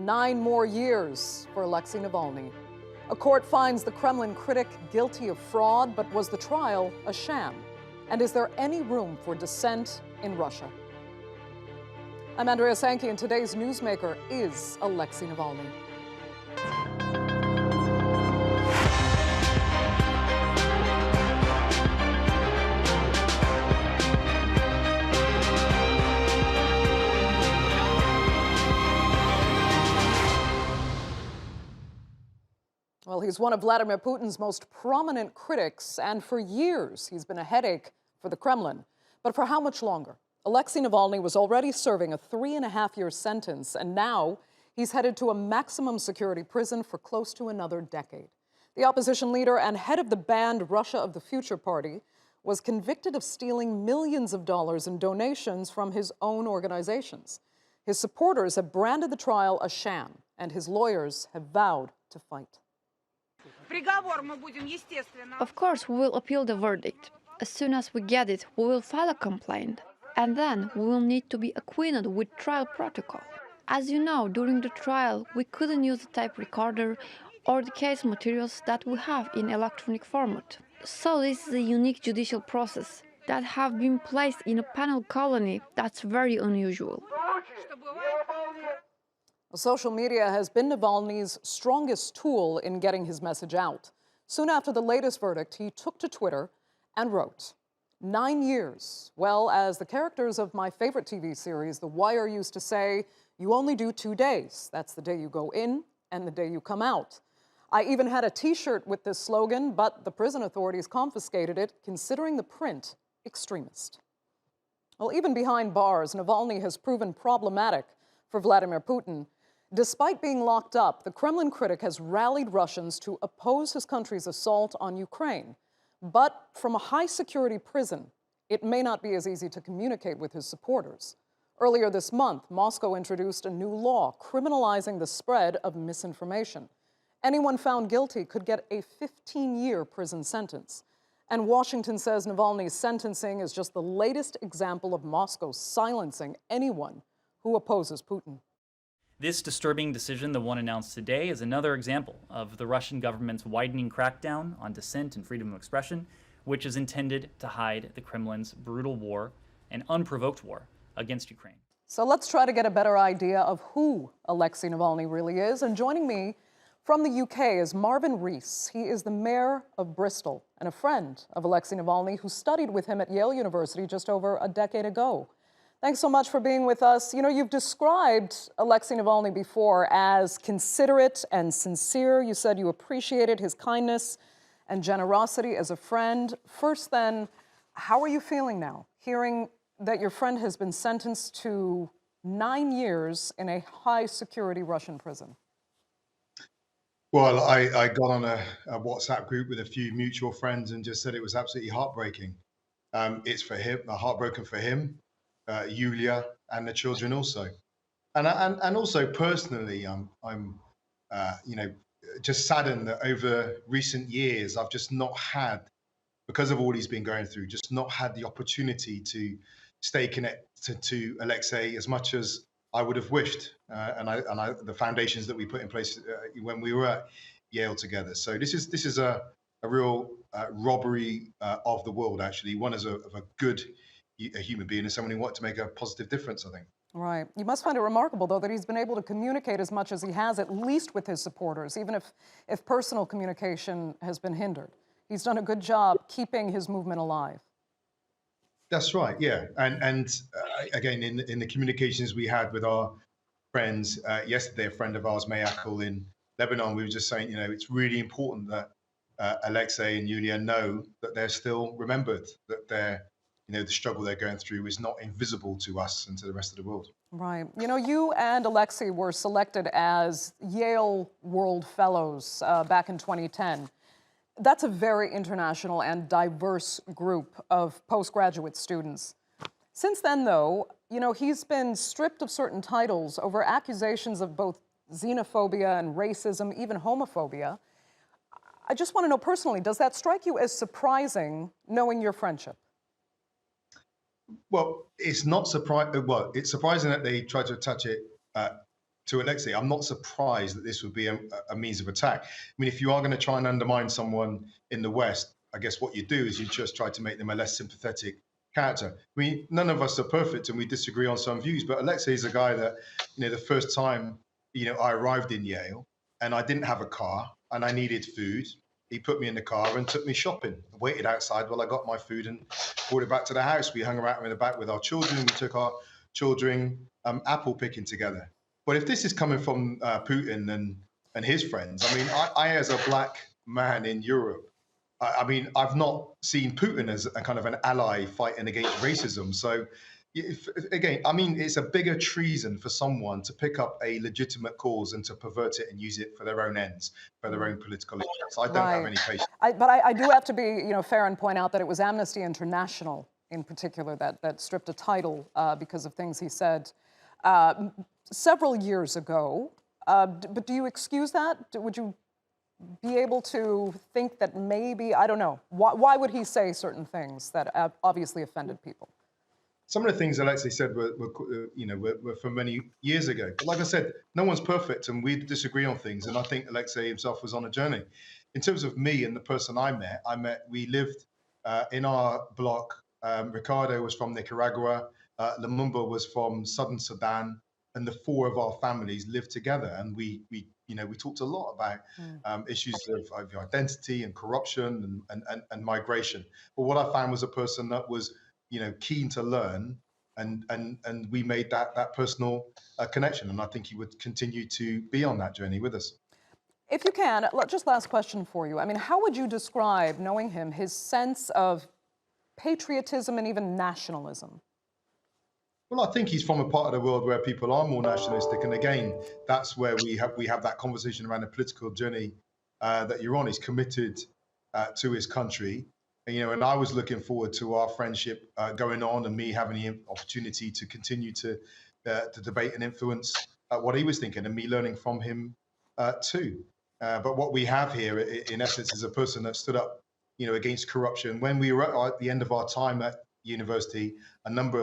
9 more years for Alexey Navalny. A court finds the Kremlin critic guilty of fraud, but was the trial a sham? And is there any room for dissent in Russia? I'm Andrea Sankey, and today's newsmaker is Alexey Navalny. Well, he's one of Vladimir Putin's most prominent critics, and for years he's been a headache for the Kremlin. But for how much longer? Alexey Navalny was already serving a 3.5-year sentence, and now he's headed to a maximum security prison for close to another decade. The opposition leader and head of the banned Russia of the Future party was convicted of stealing millions of dollars in donations from his own organizations. His supporters have branded the trial a sham, and his lawyers have vowed to fight. Of course, we will appeal the verdict. As soon as we get it, we will file a complaint. And then we will need to be acquainted with trial protocol. As you know, during the trial, we couldn't use the tape recorder or the case materials that we have in electronic format. So this is a unique judicial process that have been placed in a penal colony that's very unusual. Social media has been Navalny's strongest tool in getting his message out. Soon after the latest verdict, he took to Twitter and wrote, 9 years. Well, as the characters of my favorite TV series, The Wire, used to say, you only do 2 days. That's the day you go in and the day you come out. I even had a T-shirt with this slogan, but the prison authorities confiscated it, considering the print extremist. Well, even behind bars, Navalny has proven problematic for Vladimir Putin. Despite being locked up, the Kremlin critic has rallied Russians to oppose his country's assault on Ukraine. But from a high-security prison, it may not be as easy to communicate with his supporters. Earlier this month, Moscow introduced a new law criminalizing the spread of misinformation. Anyone found guilty could get a 15-year prison sentence. And Washington says Navalny's sentencing is just the latest example of Moscow silencing anyone who opposes Putin. This disturbing decision, the one announced today, is another example of the Russian government's widening crackdown on dissent and freedom of expression, which is intended to hide the Kremlin's brutal war and unprovoked war against Ukraine. So let's try to get a better idea of who Alexey Navalny really is. And joining me from the UK is Marvin Rees. He is the mayor of Bristol and a friend of Alexey Navalny, who studied with him at Yale University just over a decade ago. Thanks so much for being with us. You know, you've described Alexey Navalny before as considerate and sincere. You said you appreciated his kindness and generosity as a friend. First then, how are you feeling now, hearing that your friend has been sentenced to 9 years in a high-security Russian prison? Well, I got on a WhatsApp group with a few mutual friends and just said it was absolutely heartbreaking. It's for him, heartbroken for him, Yulia, and the children also, and also personally, I'm just saddened that over recent years I've just not had, because of all he's been going through, just not had the opportunity to stay connected to Alexei as much as I would have wished, and the foundations that we put in place when we were at Yale together. So this is a real robbery of the world, actually, one of a good a human being and someone who wanted to make a positive difference, I think. Right. You must find it remarkable, though, that he's been able to communicate as much as he has, at least with his supporters, even if personal communication has been hindered. He's done a good job keeping his movement alive. That's right, yeah. And again, in the communications we had with our friends, yesterday, a friend of ours, Mayakul in Lebanon, we were just saying, it's really important that Alexei and Yulia know that they're still remembered, that the struggle they're going through is not invisible to us and to the rest of the world. Right. You and Alexei were selected as Yale World Fellows back in 2010. That's a very international and diverse group of postgraduate students. Since then, though, he's been stripped of certain titles over accusations of both xenophobia and racism, even homophobia. I just want to know personally, does that strike you as surprising, knowing your friendship? Well, it's not surprising. Well, it's surprising that they tried to attach it to Alexei. I'm not surprised that this would be a means of attack. I mean, if you are going to try and undermine someone in the West, I guess what you do is you just try to make them a less sympathetic character. I mean, none of us are perfect and we disagree on some views, but Alexei is a guy that, the first time, I arrived in Yale and I didn't have a car and I needed food. He put me in the car and took me shopping, waited outside while I got my food and brought it back to the house. We hung around in the back with our children. We took our children apple picking together. But if this is coming from Putin and his friends, I mean, I as a black man in Europe, I mean, I've not seen Putin as a kind of an ally fighting against racism. So, again, I mean, it's a bigger treason for someone to pick up a legitimate cause and to pervert it and use it for their own ends, for their own political interests. I don't have any patience. But I do have to be, fair and point out that it was Amnesty International, in particular, that stripped a title because of things he said several years ago. But do you excuse that? Would you be able to think that maybe, I don't know, why would he say certain things that obviously offended people? Some of the things Alexei said were from many years ago. But like I said, no one's perfect and we disagree on things. And I think Alexei himself was on a journey. In terms of me and the person we lived in our block. Ricardo was from Nicaragua. Lumumba was from Southern Sudan. And the four of our families lived together. And we talked a lot about issues of identity and corruption and migration. But what I found was a person that was, keen to learn, and we made that personal connection. And I think he would continue to be on that journey with us. If you can, just last question for you. I mean, how would you describe, knowing him, his sense of patriotism and even nationalism? Well, I think he's from a part of the world where people are more nationalistic, and again, that's where we have that conversation around the political journey that you're on. He's committed to his country, and I was looking forward to our friendship going on, and me having the opportunity to continue to debate and influence what he was thinking, and me learning from him too. But what we have here, in essence, is a person that stood up, against corruption. When we were at the end of our time at university, a number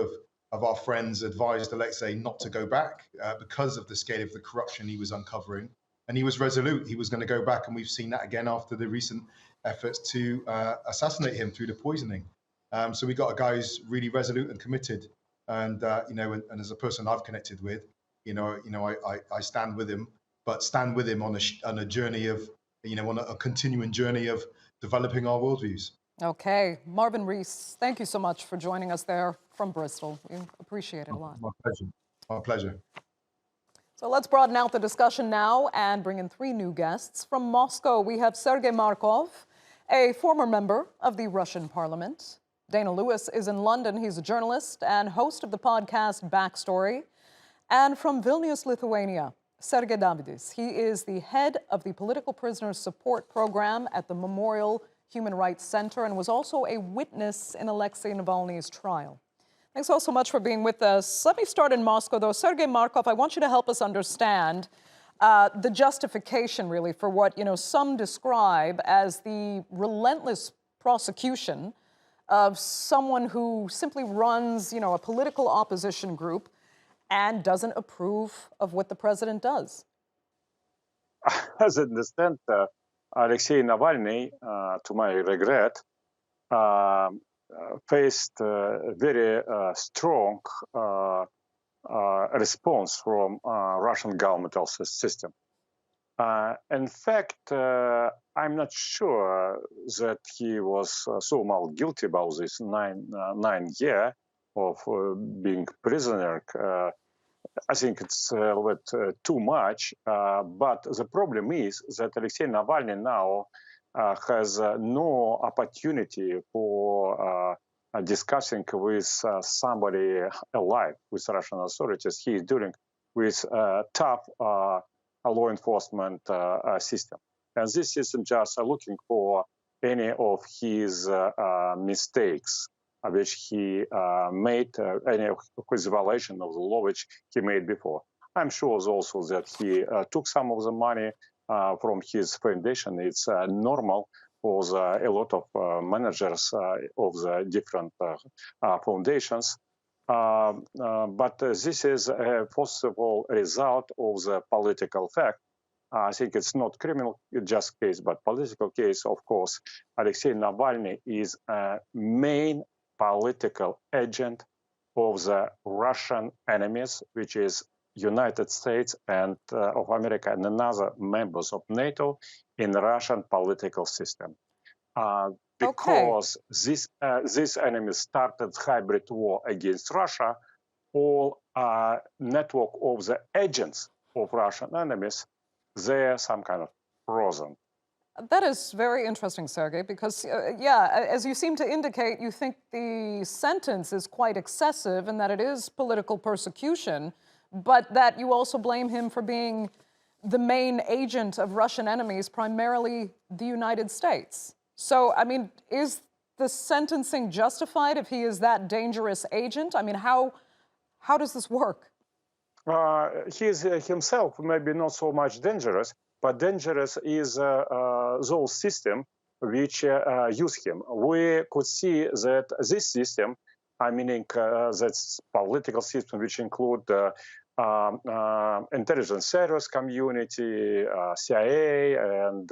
of our friends advised Alexei not to go back because of the scale of the corruption he was uncovering. And he was resolute. He was going to go back. And we've seen that again after the recent efforts to assassinate him through the poisoning. So we got a guy who's really resolute and committed. And, and as a person I've connected with, I stand with him, but stand with him on a journey of, on a continuing journey of developing our worldviews. Okay. Marvin Rees, thank you so much for joining us there from Bristol. We appreciate it a lot. My pleasure. My pleasure. So let's broaden out the discussion now and bring in three new guests. From Moscow, we have Sergey Markov, a former member of the Russian parliament. Dana Lewis is in London. He's a journalist and host of the podcast Backstory. And from Vilnius, Lithuania, Sergei Davidis. He is the head of the Political Prisoners Support Program at the Memorial Human Rights Center and was also a witness in Alexey Navalny's trial. Thanks all so much for being with us. Let me start in Moscow, though. Sergey Markov, I want you to help us understand the justification, really, for what some describe as the relentless prosecution of someone who simply runs, a political opposition group and doesn't approve of what the president does. As I understand, Alexey Navalny, to my regret, faced a very strong response from Russian governmental system. In fact, I'm not sure that he was so much guilty about this nine year of being prisoner. I think it's a little bit too much, but the problem is that Alexey Navalny now has no opportunity for discussing with somebody alive, with Russian authorities. He is dealing with tough law enforcement system. And this system just looking for any of his mistakes which he made, any of his violation of the law which he made before. I'm sure also that he took some of the money from his foundation. It's normal for a lot of managers of the different foundations. But this is a possible result of the political fact. I think it's not criminal just case, but political case. Of course, Alexey Navalny is a main political agent of the Russian enemies, which is United States and of America and another members of NATO in the Russian political system. Because this enemy started hybrid war against Russia, all network of the agents of Russian enemies, they're some kind of frozen. That is very interesting, Sergey, because, yeah, as you seem to indicate, you think the sentence is quite excessive and that it is political persecution, but that you also blame him for being the main agent of Russian enemies, primarily the United States. So, I mean, is the sentencing justified if he is that dangerous agent? I mean, how does this work? He is himself maybe not so much dangerous, but dangerous is those systems which use him. We could see that this system, I mean, that's political system which include intelligence service community, CIA, and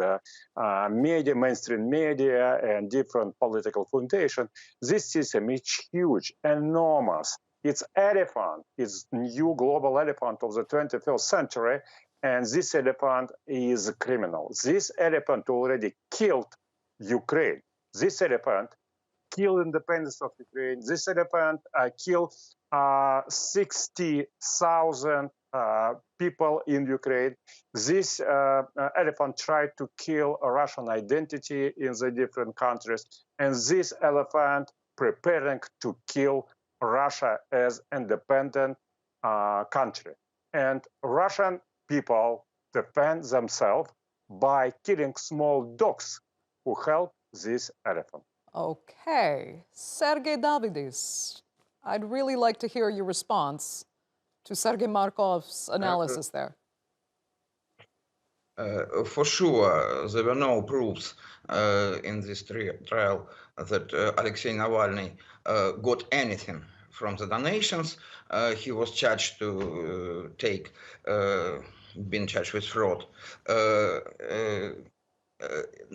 media, mainstream media, and different political foundation. This system is huge, enormous. It's elephant. It's new global elephant of the 21st century, and this elephant is a criminal. This elephant already killed Ukraine. This elephant killed independence of Ukraine. This elephant killed 60,000 people in Ukraine. This elephant tried to kill a Russian identity in the different countries. And this elephant preparing to kill Russia as independent country. And Russian people defend themselves by killing small dogs who help this elephant. Okay. Sergei Davidis, I'd really like to hear your response to Sergey Markov's analysis there. For sure, there were no proofs in this trial that Alexey Navalny got anything from the donations. He was charged to been charged with fraud.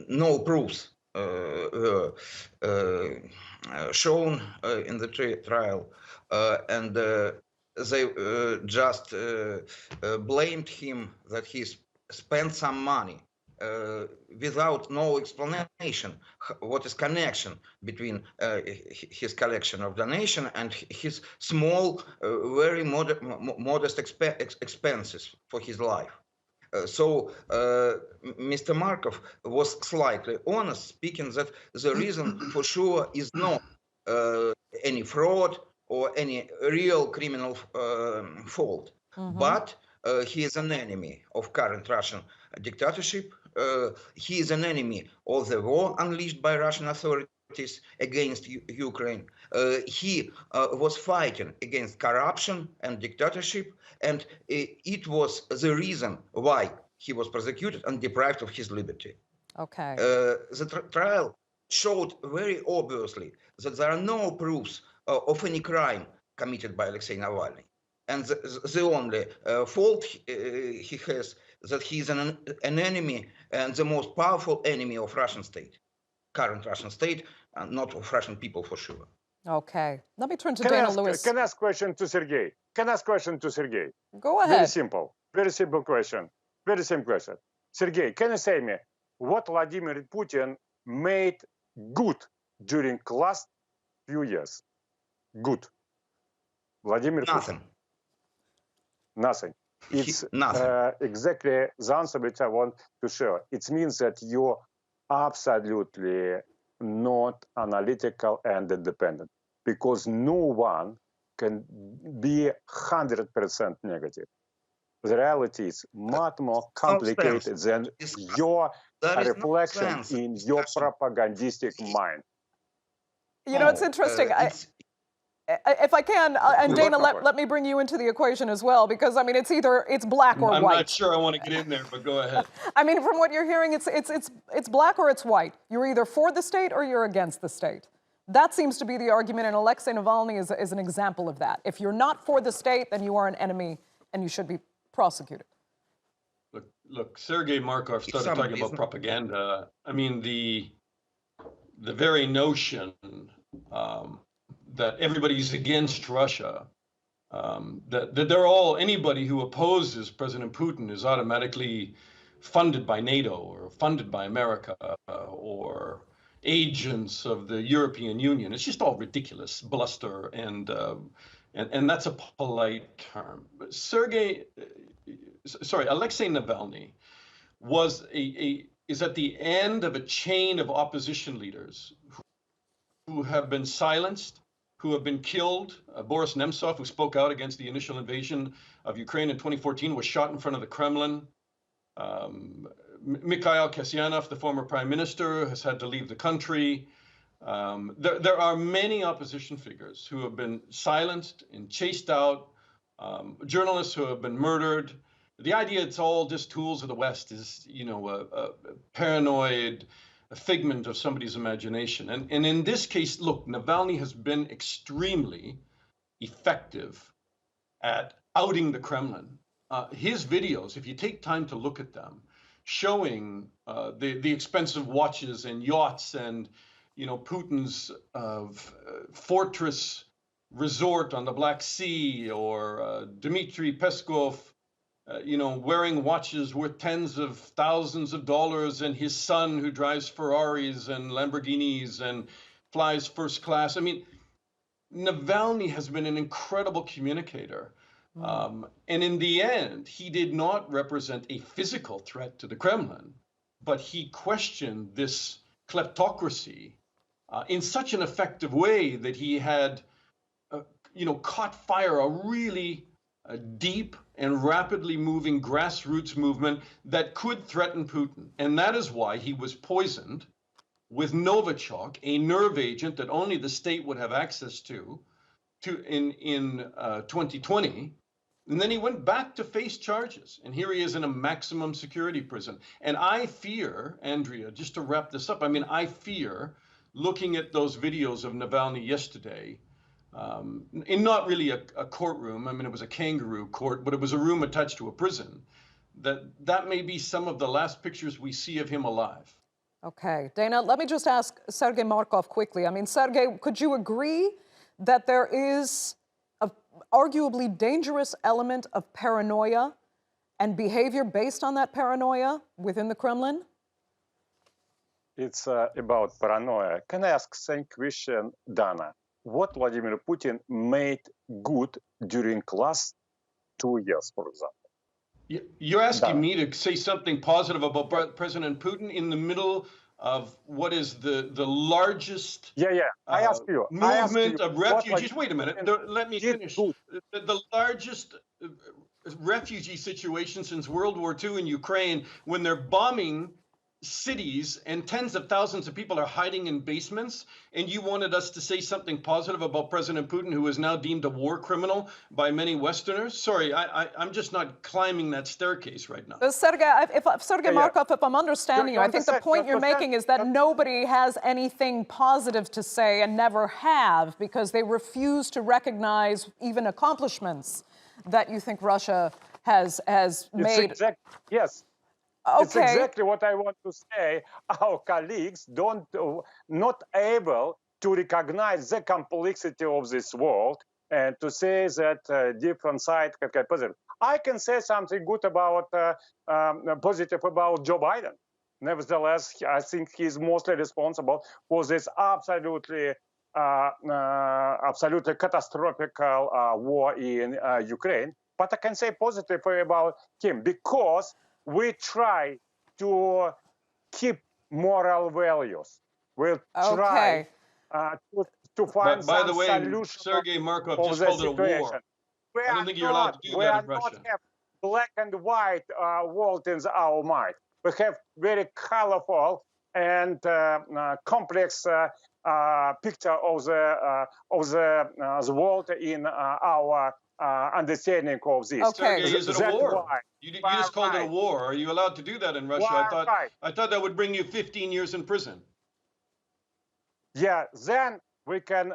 No proofs were shown in the trial, and they just blamed him that he spent some money without no explanation what is connection between his collection of donation and his small, very modest expenses for his life. So Mr. Markov was slightly honest, speaking that the reason for sure is not any fraud or any real criminal fault, but he is an enemy of current Russian dictatorship. He is an enemy of the war unleashed by Russian authorities against Ukraine. He was fighting against corruption and dictatorship, and it was the reason why he was prosecuted and deprived of his liberty. Okay. The trial showed very obviously that there are no proofs of any crime committed by Alexey Navalny. And the only fault he has that he is an enemy and the most powerful enemy of Russian state, current Russian state, and not of Russian people for sure. Okay. Let me turn to Dana Lewis. Can I ask question to Sergey? Go ahead. Very simple question. Very simple question. Sergey, can you say me what Vladimir Putin made good during last few years? Good. Vladimir Nothing. Putin. Nothing. It's nothing. Exactly the answer which I want to share. It means that you're absolutely not analytical and independent, because no one can be 100% negative. The reality is much more complicated than your reflection in your propagandistic mind. You know, it's interesting. If I can, and Dana, let me bring you into the equation as well, because I mean, it's black or white. I'm not sure I want to get in there, but go ahead. I mean, from what you're hearing, it's black or it's white. You're either for the state or you're against the state. that seems to be the argument, and Alexey Navalny is an example of that. If you're not for the state, then you are an enemy and you should be prosecuted. Look, Sergey Markov started talking about propaganda. I mean, the very notion that everybody's against Russia, that they're all, anybody who opposes President Putin is automatically funded by NATO or funded by America or agents of the European Union. It's just all ridiculous bluster, and that's a polite term. But Alexey Navalny is at the end of a chain of opposition leaders who have been silenced, who have been killed. Boris Nemtsov, who spoke out against the initial invasion of Ukraine in 2014, was shot in front of the Kremlin. Mikhail Kasyanov, the former prime minister, has had to leave the country. There are many opposition figures who have been silenced and chased out, journalists who have been murdered. The idea it's all just tools of the West is, a paranoid, a figment of somebody's imagination. And in this case, look, Navalny has been extremely effective at outing the Kremlin. His videos, if you take time to look at them, showing the expensive watches and yachts and, Putin's fortress resort on the Black Sea, or Dmitry Peskov, wearing watches worth tens of thousands of dollars, and his son who drives Ferraris and Lamborghinis and flies first class. I mean, Navalny has been an incredible communicator. And in the end, he did not represent a physical threat to the Kremlin, but he questioned this kleptocracy in such an effective way that he had, caught fire, a really deep and rapidly moving grassroots movement that could threaten Putin. And that is why he was poisoned with Novichok, a nerve agent that only the state would have access to in 2020. And then he went back to face charges. And here he is in a maximum security prison. And I fear, Andrea, just to wrap this up, I fear, looking at those videos of Navalny yesterday, in not really a courtroom, it was a kangaroo court, but it was a room attached to a prison, that may be some of the last pictures we see of him alive. Okay, Dana, let me just ask Sergey Markov quickly. Sergey, could you agree that there is an arguably dangerous element of paranoia and behavior based on that paranoia within the Kremlin? It's about paranoia. Can I ask same question, Dana? What Vladimir Putin made good during last 2 years, for example? You're asking me to say something positive about President Putin in the middle of what is the largest I ask you. movement of refugees. Wait a minute. Let me finish. The largest refugee situation since World War II in Ukraine, when they're bombing cities and tens of thousands of people are hiding in basements, and you wanted us to say something positive about President Putin, who is now deemed a war criminal by many Westerners? Sorry, I'm just not climbing that staircase right now. Sergey Markov, if I'm understanding you, I think the point you're making is that nobody has anything positive to say and never have, because they refuse to recognize even accomplishments that you think Russia has made. Yes. Okay. It's exactly what I want to say. Our colleagues not able to recognize the complexity of this world and to say that different sides have got positive. I can say something good about positive about Joe Biden. Nevertheless, I think he's mostly responsible for this absolutely catastrophic war in Ukraine. But I can say positive about him because we try to keep moral values. We'll try to find by the some way, solution. Sergey Markov just called it a war. I don't think you're allowed to do that in Russia. We not have black and white world in our mind. We have very colorful and complex picture of the world in our understanding of this. Okay. Sergey, is it a war? You just called it a war. Are you allowed to do that in Russia? I thought that would bring you 15 years in prison. Yeah, then we can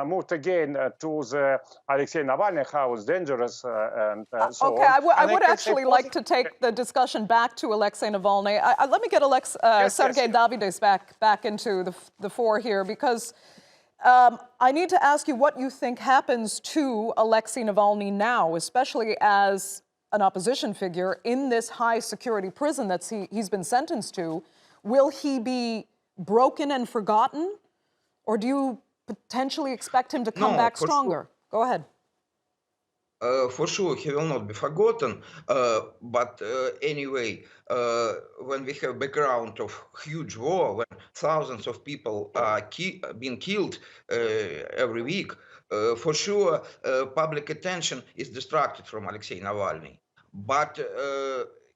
move again to the Alexey Navalny, how it's dangerous and so okay, on. I would actually like to take the discussion back to Alexey Navalny. Let me get Sergei Davidis back into the fore here, because I need to ask you what you think happens to Alexey Navalny now, especially as an opposition figure in this high security prison that he's been sentenced to. Will he be broken and forgotten? Or do you potentially expect him to come back stronger? Sure. Go ahead. For sure, he will not be forgotten. But anyway, when we have background of huge war, when thousands of people are being killed every week, for sure, public attention is distracted from Alexei Navalny. But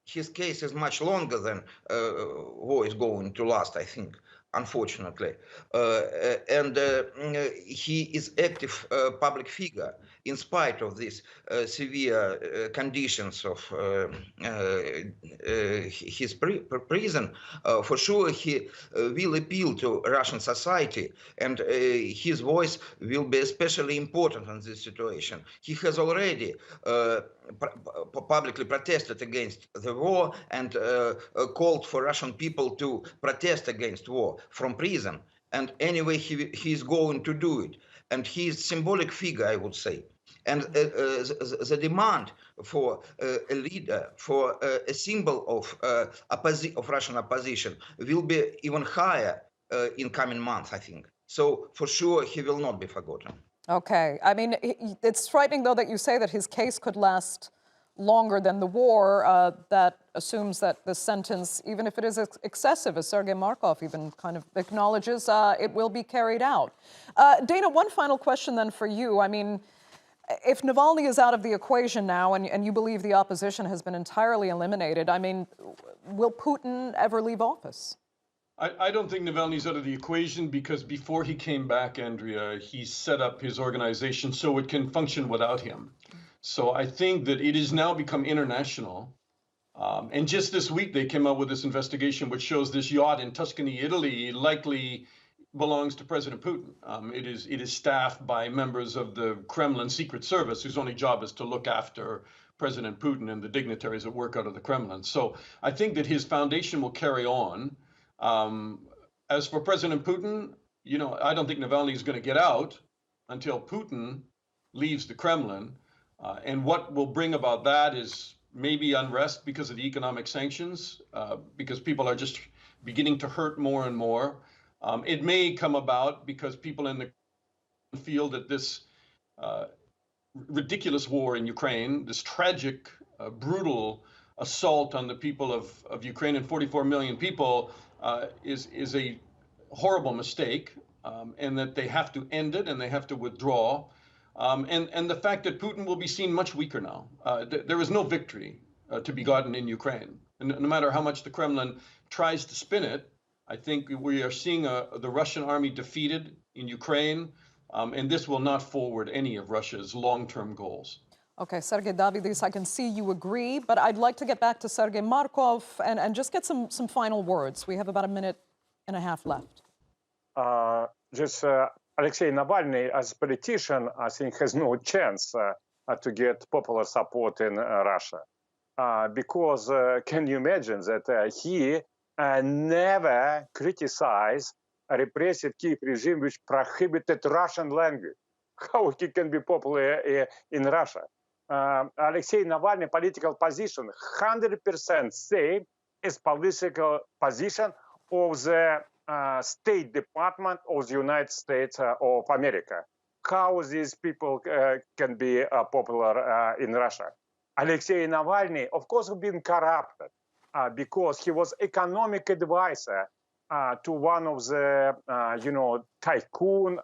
his case is much longer than war is going to last, I think, unfortunately. And he is active public figure in spite of these severe conditions of his prison. For sure, he will appeal to Russian society, and his voice will be especially important in this situation. He has already publicly protested against the war and called for Russian people to protest against war from prison. And anyway, he is going to do it. And he is a symbolic figure, I would say. And the demand for a leader, for a symbol of Russian opposition will be even higher in coming months, I think. So for sure, he will not be forgotten. Okay. I mean, it's frightening, though, that you say that his case could last longer than the war. That assumes that the sentence, even if it is excessive, as Sergey Markov even kind of acknowledges, it will be carried out. Dana, one final question then for you. I mean, if Navalny is out of the equation now, and you believe the opposition has been entirely eliminated, I mean, will Putin ever leave office? I don't think Navalny's out of the equation, because before he came back, Andrea, he set up his organization so it can function without him. So I think that it has now become international. And just this week, they came out with this investigation which shows this yacht in Tuscany, Italy, likely belongs to President Putin. It is staffed by members of the Kremlin Secret Service, whose only job is to look after President Putin and the dignitaries that work out of the Kremlin. So I think that his foundation will carry on. As for President Putin, you know, I don't think Navalny is going to get out until Putin leaves the Kremlin. And what will bring about that is maybe unrest because of the economic sanctions, because people are just beginning to hurt more and more. It may come about because people in the feel that this ridiculous war in Ukraine, this tragic, brutal assault on the people of Ukraine and 44 million people is a horrible mistake, and that they have to end it and they have to withdraw. And the fact that Putin will be seen much weaker now. There is no victory to be gotten in Ukraine. And no matter how much the Kremlin tries to spin it, I think we are seeing the Russian army defeated in Ukraine, and this will not forward any of Russia's long-term goals. Okay, Sergei Davidis, I can see you agree, but I'd like to get back to Sergey Markov and just get some final words. We have about a minute and a half left. Alexei Navalny, as a politician, I think has no chance to get popular support in Russia. Because can you imagine that he never criticized a repressive Kiev regime which prohibited Russian language? How he can be popular in Russia? Alexei Navalny political position 100% same as political position of the State Department of the United States of America. How these people can be popular in Russia? Alexei Navalny, of course, has been corrupted because he was economic advisor to one of the, tycoon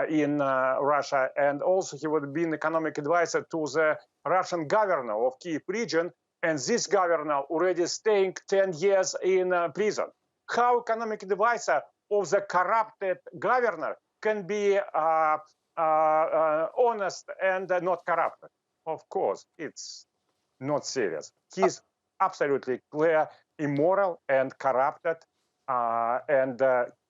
in Russia, and also he would be an economic advisor to the Russian governor of Kiev region, and this governor already staying 10 years in prison. How economic advisor of the corrupted governor can be honest and not corrupted? Of course, it's not serious. He's absolutely clear, immoral and corrupted, and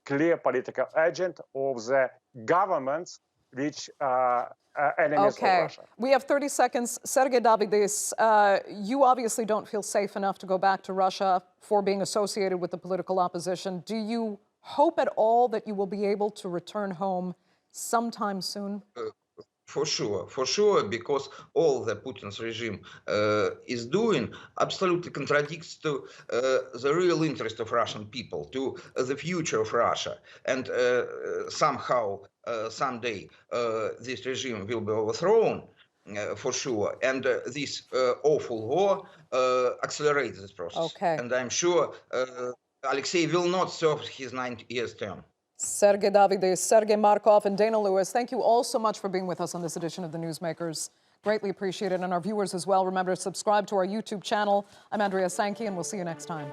clear political agent of the governments which are enemies of Russia. We have 30 seconds. Sergei Davidis, you obviously don't feel safe enough to go back to Russia for being associated with the political opposition. Do you hope at all that you will be able to return home sometime soon? For sure, because all the Putin's regime is doing absolutely contradicts to the real interest of Russian people, to the future of Russia. And somehow, someday, this regime will be overthrown, for sure. And this awful war accelerates this process. Okay. And I'm sure Alexei will not serve his 9 years term. Sergey Davidis, Sergey Markov, and Dana Lewis, thank you all so much for being with us on this edition of The Newsmakers. Greatly appreciated, and our viewers as well. Remember to subscribe to our YouTube channel. I'm Andrea Sankey, and we'll see you next time.